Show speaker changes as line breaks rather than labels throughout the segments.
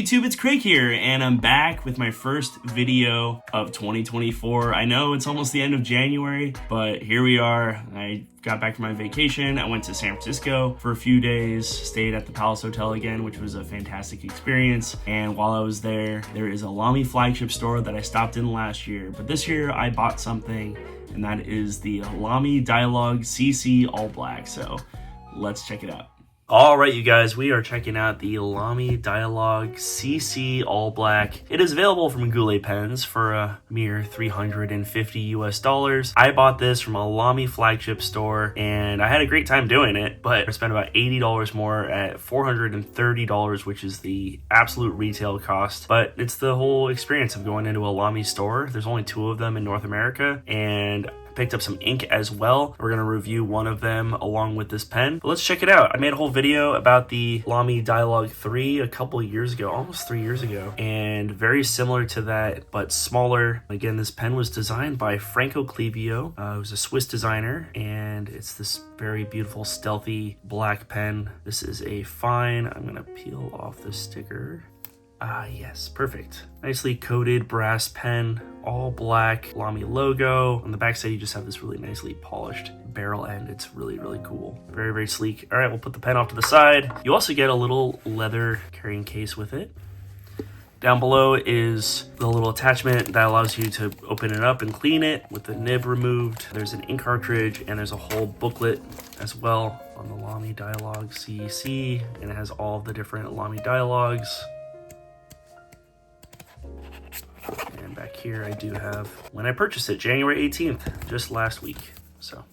YouTube, it's Craig here, and I'm back with my first video of 2024. I know it's almost the end of January, but here we are. I got back from my vacation. I went to San Francisco for a few days, stayed at the Palace Hotel again, which was a fantastic experience. And while I was there, there is a Lamy Flagship store that I stopped in last year, but this year I bought something, and that is the Lamy Dialog CC All Black. So let's check it out. All right, you guys, we are checking out the Lamy Dialog CC All Black. It is available from Goulet Pens for a mere $350 US. I bought this from a Lamy Flagship store, and I had a great time doing it, but I spent about $80 more at $430, which is the absolute retail cost. But it's the whole experience of going into a Lamy store. There's only 2 of them in North America, and picked up some ink as well. We're gonna review one of them along with this pen. But let's check it out. I made a whole video about the Lamy Dialog 3 a couple years ago, almost 3 years ago, and very similar to that, but smaller. Again, this pen was designed by Franco Clevio, who's a Swiss designer, and it's this very beautiful, stealthy black pen. This is a fine, I'm gonna peel off the sticker. Yes, perfect. Nicely coated brass pen, all black, Lamy logo. On the back side, you just have this really nicely polished barrel end. It's really, really cool. Very, very sleek. All right, we'll put the pen off to the side. You also get a little leather carrying case with it. Down below is the little attachment that allows you to open it up and clean it with the nib removed. There's an ink cartridge, and there's a whole booklet as well on the Lamy Dialog CC, and it has all of the different Lamy Dialogs. And back here I do have when I purchased it, January 18th, just last week. So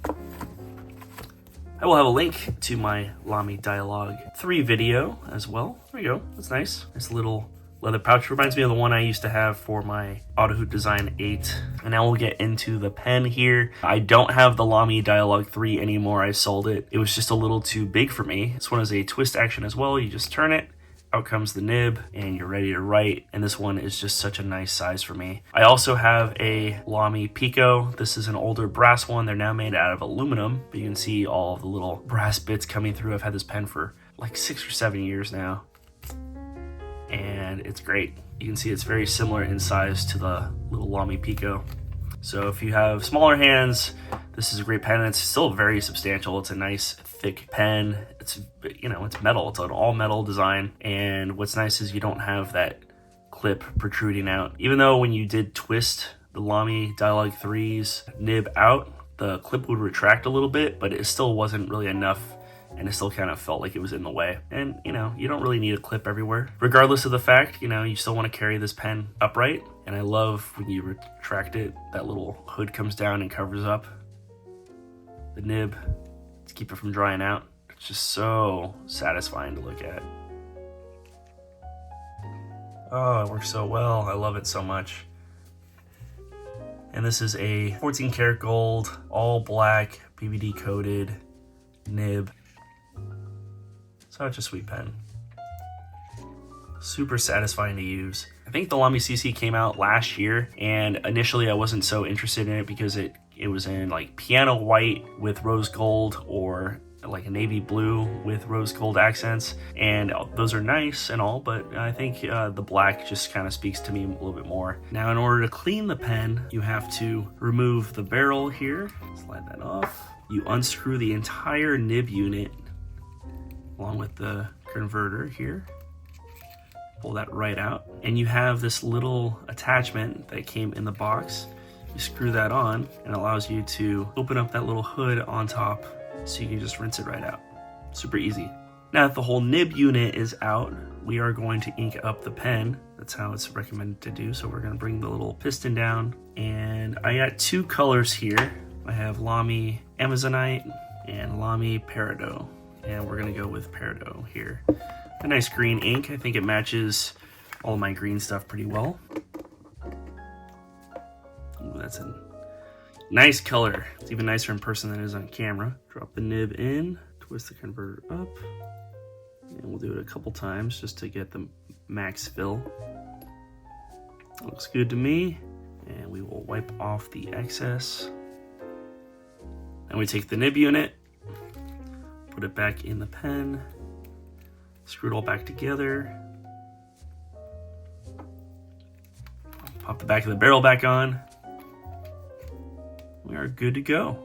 I will have a link to my Lamy Dialog 3 video as well. There we go, that's nice. Nice little leather pouch. Reminds me of the one I used to have for my Autohoot Design 8. And now we'll get into the pen here. I don't have the Lamy Dialog 3 anymore. I sold it. It was just a little too big for me. This one is a twist action as well. You just turn it, out comes the nib, and you're ready to write. And this one is just such a nice size for me. I also have a Lamy Pico. This is an older brass one. They're now made out of aluminum, but you can see all of the little brass bits coming through. I've had this pen for like 6 or 7 years now, and it's great. You can see it's very similar in size to the little Lamy Pico. So if you have smaller hands, this is a great pen. It's still very substantial. It's a nice thick pen. It's, you know, it's metal. It's an all metal design. And what's nice is you don't have that clip protruding out. Even though when you did twist the Lamy Dialog 3's nib out, the clip would retract a little bit, but it still wasn't really enough, and it still kind of felt like it was in the way. And, you know, you don't really need a clip everywhere. Regardless of the fact, you know, you still want to carry this pen upright. And I love when you retract it, that little hood comes down and covers up the nib to keep it from drying out. It's just so satisfying to look at. Oh, it works so well. I love it so much. And this is a 14 karat gold, all black, PVD coated nib. Such a sweet pen. Super satisfying to use. I think the Lamy CC came out last year, and initially I wasn't so interested in it because it was in like piano white with rose gold, or like a navy blue with rose gold accents, and those are nice and all, but I think the black just kind of speaks to me a little bit more. Now, in order to clean the pen, you have to remove the barrel here, slide that off. You unscrew the entire nib unit along with the converter here. Pull that right out, and you have this little attachment that came in the box. You screw that on, and it allows you to open up that little hood on top, so you can just rinse it right out. Super easy. Now that the whole nib unit is out, we are going to ink up the pen. That's how it's recommended to do. So we're going to bring the little piston down, and I got 2 colors here. I have Lamy Amazonite and Lamy Peridot, and we're going to go with Peridot here. A nice green ink. I think it matches all of my green stuff pretty well. Ooh, that's a nice color. It's even nicer in person than it is on camera. Drop the nib in, twist the converter up, and we'll do it a couple times just to get the max fill. Looks good to me. And we will wipe off the excess. Then we take the nib unit, put it back in the pen, screw it all back together, Pop the back of the barrel back on. We are good to go.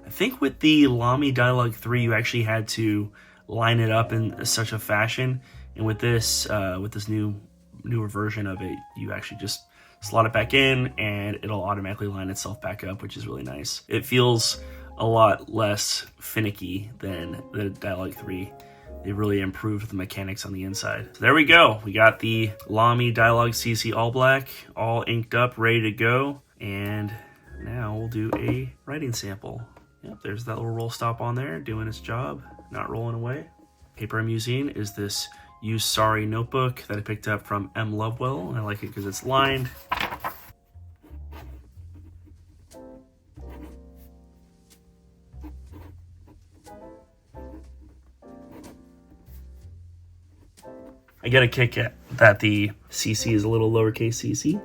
I think with the Lamy Dialog 3, you actually had to line it up in such a fashion, and with this newer version of it, you actually just slot it back in and it'll automatically line itself back up, which is really nice. It feels a lot less finicky than the Dialog 3. They really improved the mechanics on the inside. So there we go. We got the Lamy Dialog CC all black, all inked up, ready to go. And now we'll do a writing sample. Yep, there's that little roll stop on there, doing its job, not rolling away. Paper I'm using is this Use Sorry notebook that I picked up from M. Lovewell. I like it because it's lined. I get a kick at that the CC is a little lowercase cc.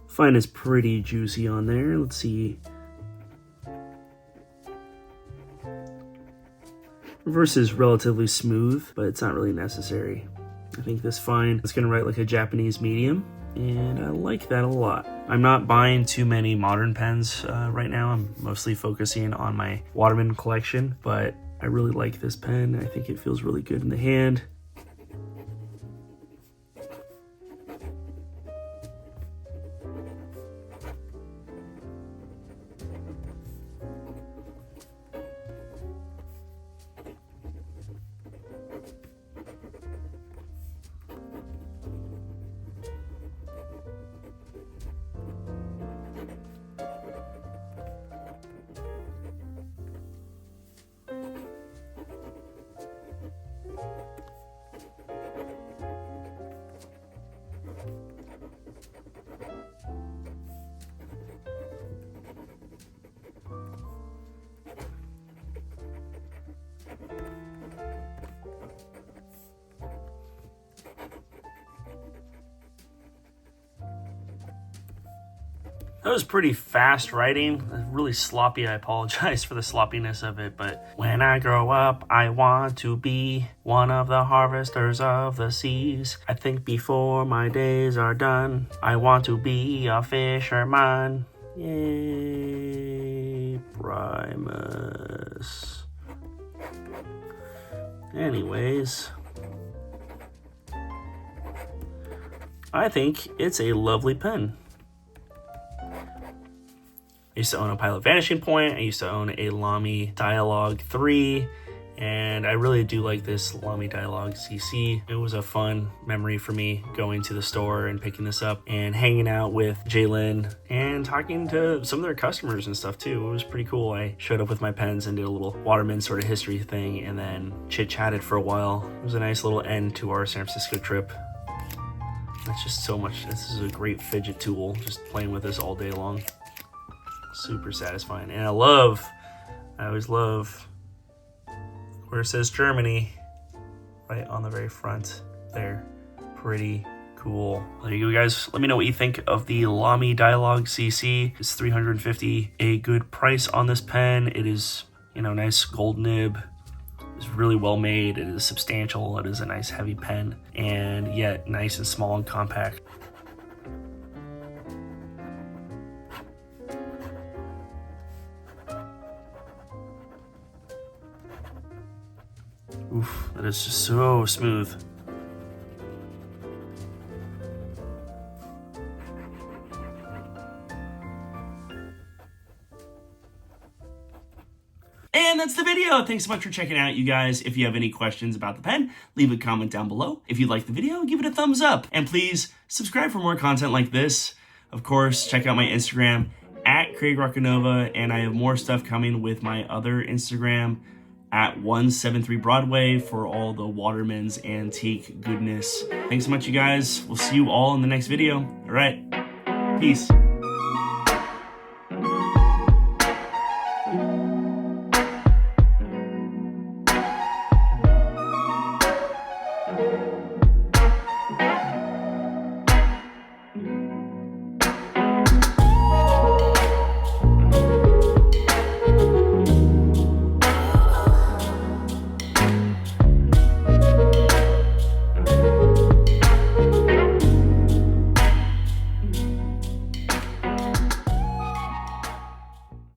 Fine is pretty juicy on there. Let's see. Reverse is relatively smooth, but it's not really necessary. I think this fine is gonna write like a Japanese medium, and I like that a lot. I'm not buying too many modern pens right now. I'm mostly focusing on my Waterman collection, but I really like this pen. I think it feels really good in the hand. That was pretty fast writing, really sloppy. I apologize for the sloppiness of it, but when I grow up, I want to be one of the harvesters of the seas. I think before my days are done, I want to be a fisherman. Yay, Primus. Anyways, I think it's a lovely pen. I used to own a Pilot Vanishing Point. I used to own a Lamy Dialog 3, and I really do like this Lamy Dialog CC. It was a fun memory for me going to the store and picking this up and hanging out with Jalen and talking to some of their customers and stuff too. It was pretty cool. I showed up with my pens and did a little Waterman sort of history thing and then chit-chatted for a while. It was a nice little end to our San Francisco trip. It's just so much. This is a great fidget tool, just playing with this all day long. Super satisfying. And I always love where it says Germany right on the very front there. Pretty cool. There you go, guys. Let me know what you think of the Lamy Dialog CC. It's $350, a good price on this pen. It is, you know, nice gold nib. It's really well made. It is substantial. It is a nice heavy pen, and yet nice and small and compact. Oof, that is just so smooth. And that's the video. Thanks so much for checking out, you guys. If you have any questions about the pen, leave a comment down below. If you like the video, give it a thumbs up. And please subscribe for more content like this. Of course, check out my Instagram at Craig Roccanova, and I have more stuff coming with my other Instagram at 173 Broadway for all the Waterman's antique goodness. Thanks so much, you guys. We'll see you all in the next video. All right, peace.